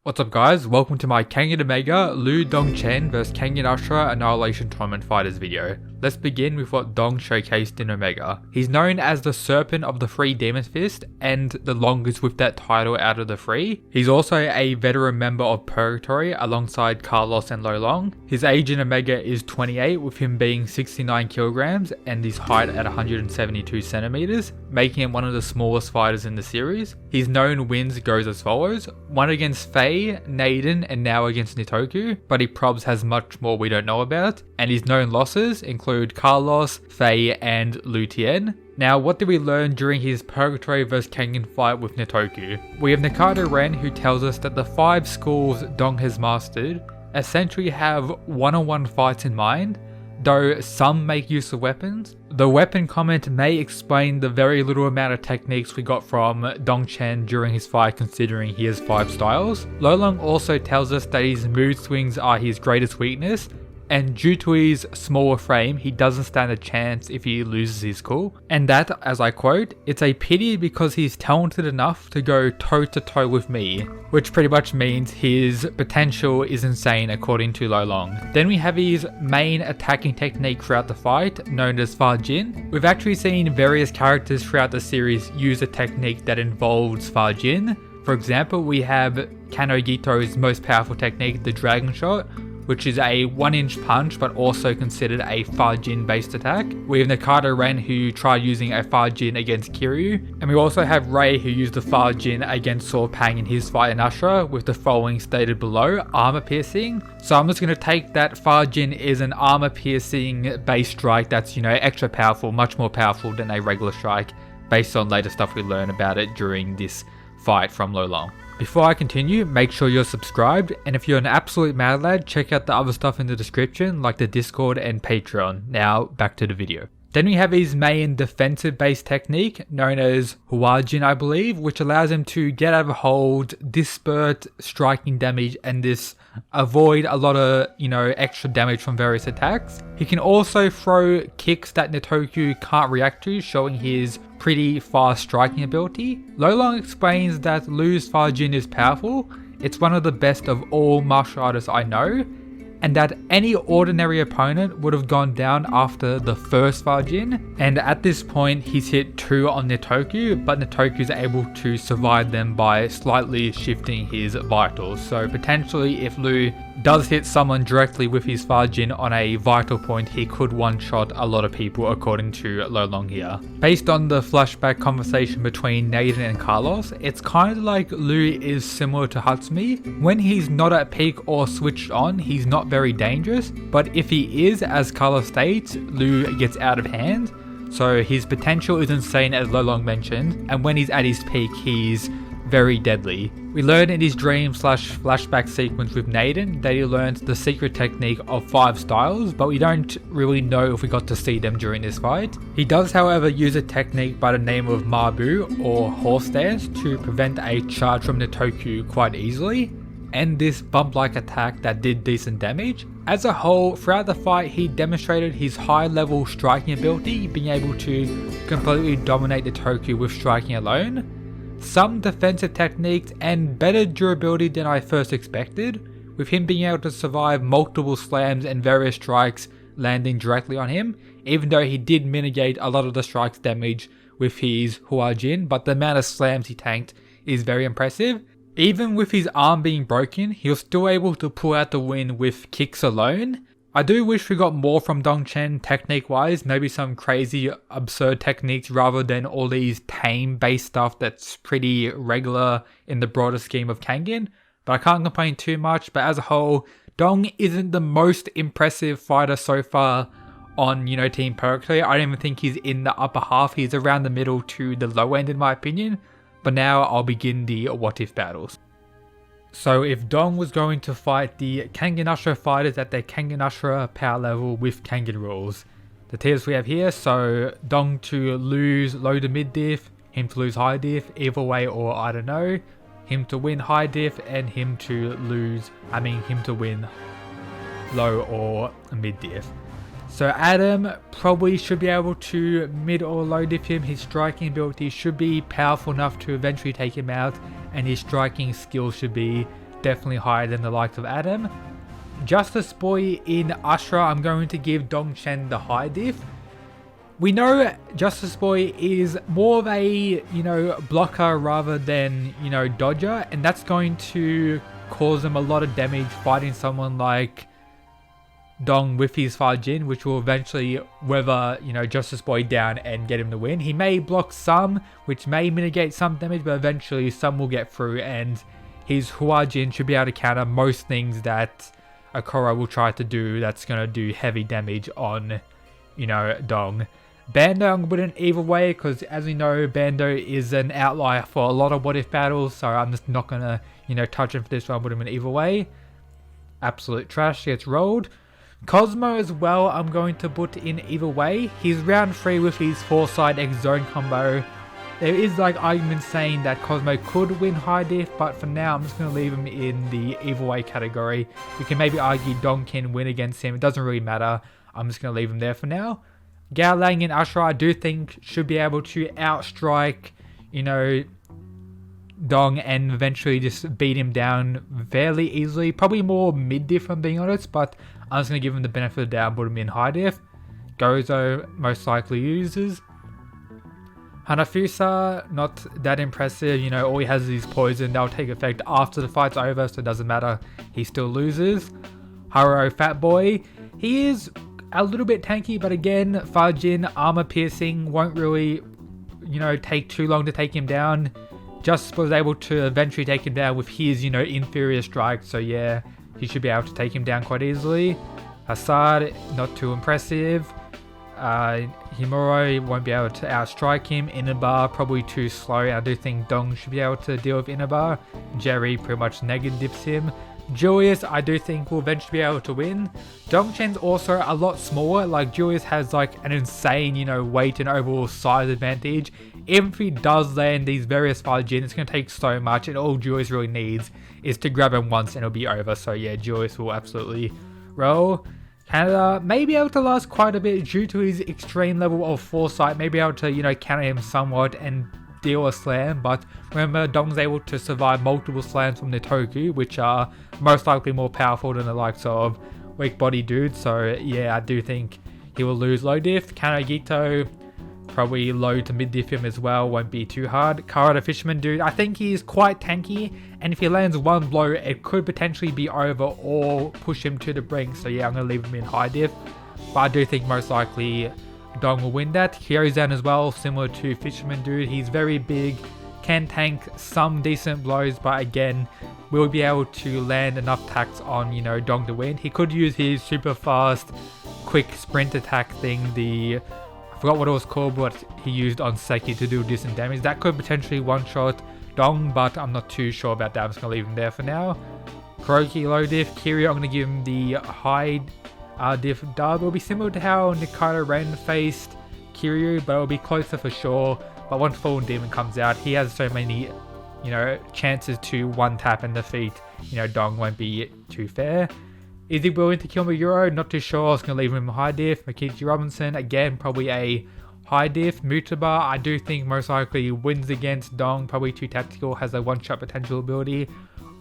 What's up guys, welcome to my Kengan Omega Liu Dongcheng vs Kengan Ashura Annihilation Tournament Fighters video. Let's begin with what Dong showcased in Omega. He's known as the Serpent of the Three Demon Fist and the longest with that title out of the three. He's also a veteran member of Purgatory alongside Carlos and Lo Long. His age in Omega is 28 with him being 69 kilograms and his height at 172 centimeters, making him one of the smallest fighters in the series. His known wins goes as follows: one against Faye, Naden, and now against Nitoku, but he probs has much more we don't know about. And his known losses include Carlos, Faye, and Liu Tien. Now, what did we learn during his Purgatory vs Kengan fight with Nitoku? We have Nikaido Ren, who tells us that the 5 schools Dong has mastered essentially have one-on-one fights in mind, though some make use of weapons. The weapon comment may explain the very little amount of techniques we got from Dongcheng during his fight, considering he has 5 styles. Lo Long also tells us that his mood swings are his greatest weakness, and due to his smaller frame, he doesn't stand a chance if he loses his cool. And that, as I quote, "It's a pity because he's talented enough to go toe to toe with me," which pretty much means his potential is insane according to Lo Long. Then we have his main attacking technique throughout the fight, known as Fa Jin. We've actually seen various characters throughout the series use a technique that involves Fa Jin. For example, we have Kano Gito's most powerful technique, the Dragon Shot, which is a 1-inch punch but also considered a Fa Jin based attack. We have Nikaido Ren, who tried using a Fa Jin against Kiryu, and we also have Ray, who used the Fa Jin against Saw Pang in his fight in Ashura, with the following stated below: armor piercing. So I'm just going to take that Fa Jin is an armor piercing base strike that's, extra powerful, much more powerful than a regular strike, based on later stuff we learn about it during this fight from Lo Long. Before I continue, make sure you're subscribed, and if you're an absolute mad lad, check out the other stuff in the description like the Discord and Patreon. Now back to the video. Then we have his main defensive based technique, known as Huajin I believe, which allows him to get out of hold, disperse striking damage, and avoid a lot of, extra damage from various attacks. He can also throw kicks that Nitoku can't react to, showing his pretty fast striking ability. Lo Long explains that Liu's Fa Jin is powerful, it's one of the best of all martial artists I know, and that any ordinary opponent would have gone down after the first Fa Jin, and at this point he's hit 2 on Nitoku, but Nitoku is able to survive them by slightly shifting his vitals. So potentially if Liu does hit someone directly with his Fa Jin on a vital point, he could one-shot a lot of people according to Lo Long here. Based on the flashback conversation between Naden and Carlos, it's kind of like Liu is similar to Hatsumi. When he's not at peak or switched on, he's not very dangerous, but if he is, as Carlos states, Liu gets out of hand. So his potential is insane, as Lo Long mentioned, and when he's at his peak, he's very deadly. We learn in his dream/flashback sequence with Naden that he learns the secret technique of 5 styles, but we don't really know if we got to see them during this fight. He does, however, use a technique by the name of Mabu, or horse dance, to prevent a charge from Nitoku quite easily, and this bump-like attack that did decent damage. As a whole, throughout the fight, he demonstrated his high-level striking ability, being able to completely dominate Nitoku with striking alone. Some defensive techniques and better durability than I first expected, with him being able to survive multiple slams and various strikes landing directly on him, even though he did mitigate a lot of the strike's damage with his Huajin, but the amount of slams he tanked is very impressive. Even with his arm being broken, he was still able to pull out the win with kicks alone. I do wish we got more from Dongcheng technique wise, maybe some crazy absurd techniques rather than all these tame based stuff that's pretty regular in the broader scheme of Kengan, but I can't complain too much. But as a whole, Dong isn't the most impressive fighter so far on, Team Purgatory. I don't even think he's in the upper half, he's around the middle to the low end in my opinion. But now I'll begin the what if battles. So if Dong was going to fight the Kengan Ashura fighters at their Kengan Ashura power level with Kengan rules, the tiers we have here, so Dong to lose low to mid diff, him to lose high diff, either way or I don't know, him to win high diff, and him to win low or mid diff. So Adam probably should be able to mid or low diff him. His striking ability should be powerful enough to eventually take him out, and his striking skill should be definitely higher than the likes of Adam. Justice Boy in Ashura, I'm going to give Dongcheng the high diff. We know Justice Boy is more of a, blocker rather than, dodger, and that's going to cause him a lot of damage fighting someone like Dong with his Fajin, which will eventually weather, Justice Boy down and get him to win. He may block some, which may mitigate some damage, but eventually some will get through, and his Huajin should be able to counter most things that Akora will try to do that's going to do heavy damage on, Dong. Bando I'm putting either way, because as we know, Bando is an outlier for a lot of what if battles, so I'm just not going to, touch him for this one. I'll put him in either way. Absolute trash gets rolled. Cosmo as well, I'm going to put in either way. He's round 3 with his 4-side X zone combo. There is arguments saying that Cosmo could win high diff, but for now I'm just going to leave him in the either way category. We can maybe argue Dong can win against him, it doesn't really matter. I'm just going to leave him there for now. Gao Lang and Ashura, I do think should be able to outstrike, Dong and eventually just beat him down fairly easily. Probably more mid diff, if I'm being honest, but I'm just going to give him the benefit of the doubt and put him in high diff. Gozo most likely loses. Hanafusa, not that impressive. All he has is his poison. That'll take effect after the fight's over, so it doesn't matter. He still loses. Haro Fat Boy, he is a little bit tanky, but again, Fajin, armor piercing, won't really, take too long to take him down. Just was able to eventually take him down with his, inferior strike, so yeah, he should be able to take him down quite easily. Hassad, not too impressive. Himuro won't be able to outstrike him. Inabar, probably too slow. I do think Dong should be able to deal with Inabar. Jerry pretty much negatives him. Julius, I do think will eventually be able to win. Dongcheng's also a lot smaller. Julius has an insane, weight and overall size advantage. Even if he does land these various Fajin, it's going to take so much, and all Julius really needs is to grab him once and it'll be over. So yeah, Julius will absolutely roll. Canada may be able to last quite a bit due to his extreme level of foresight, may be able to, counter him somewhat and deal a slam, but remember, Dong's able to survive multiple slams from Nitoku, which are most likely more powerful than the likes of weak body dudes, so yeah, I do think he will lose low diff. Kanagito, probably low to mid diff him as well, won't be too hard. Kara the Fisherman dude, I think he is quite tanky, and if he lands one blow, it could potentially be over or push him to the brink, so yeah, I'm going to leave him in high diff, but I do think most likely Dong will win that. Kyozan as well, similar to Fisherman dude, he's very big, can tank some decent blows, but again, will be able to land enough attacks on, Dong to win. He could use his super fast, quick sprint attack thing, I forgot what it was called, but he used on Seki to do decent damage. That could potentially one-shot Dong, but I'm not too sure about that. I'm just going to leave him there for now. Kuroki low diff. Kiryu, I'm going to give him the high diff dub. It'll be similar to how Nikaido Ren faced Kiryu, but it'll be closer for sure. But once Fallen Demon comes out, he has so many, chances to one-tap and defeat, Dong won't be too fair. Is he willing to kill Mayuro? Not too sure. I was going to leave him high diff. Makichi Robinson, again, probably a high diff. Mutaba, I do think most likely wins against Dong. Probably too tactical, has a one-shot potential ability.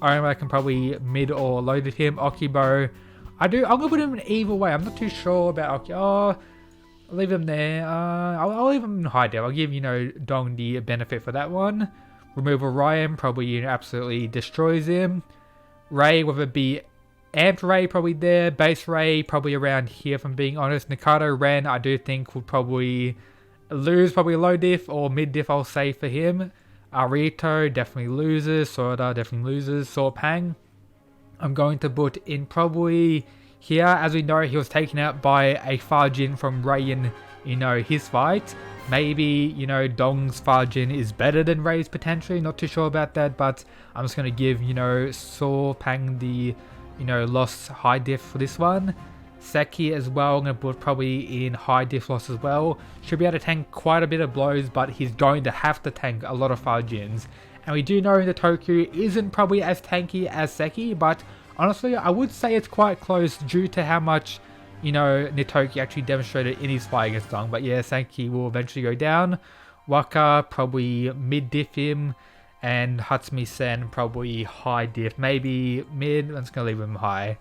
I can probably mid or low diff him. Okibo, I'm going to put him in either way. I'm not too sure about Oki. I'll leave him there. I'll leave him in high diff. I'll give, Dong the benefit for that one. Remove Orion, probably, absolutely destroys him. Ray, whether it be Amped Ray, probably there. Base Ray, probably around here, if I'm being honest. Nikaido Ren, I do think will probably lose, probably low diff or mid diff, I'll say for him. Arito definitely loses. Sorda definitely loses. Sorpang, I'm going to put in probably here. As we know, he was taken out by a Fajin from Ray in, his fight. Maybe, Dong's Fajin is better than Ray's potentially. Not too sure about that, but I'm just going to give, Sorpang the loss high diff for this one. Seki as well, I'm going to put probably in high diff loss as well. Should be able to tank quite a bit of blows, but he's going to have to tank a lot of Fajins. And we do know that Toku isn't probably as tanky as Seki, but honestly, I would say it's quite close due to how much, Nitoki actually demonstrated in his fight against Dong. But yeah, Seki will eventually go down. Waka, probably mid diff him. and Hatsumi-sen probably high diff, maybe mid. I'm just going to leave him high.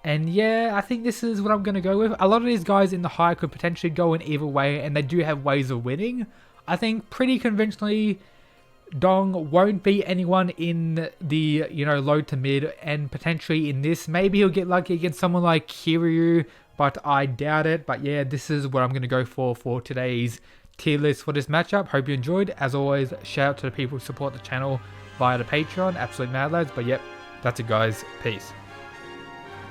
And yeah, I think this is what I'm going to go with. A lot of these guys in the high could potentially go in either way, and they do have ways of winning. I think pretty conventionally, Dong won't beat anyone in the, low to mid, and potentially in this, maybe he'll get lucky against someone like Kiryu, but I doubt it. But yeah, this is what I'm going to go for today's tier list for this matchup. Hope you enjoyed. As always, shout out to the people who support the channel via the Patreon. Absolute mad lads. But yep, that's it guys. Peace.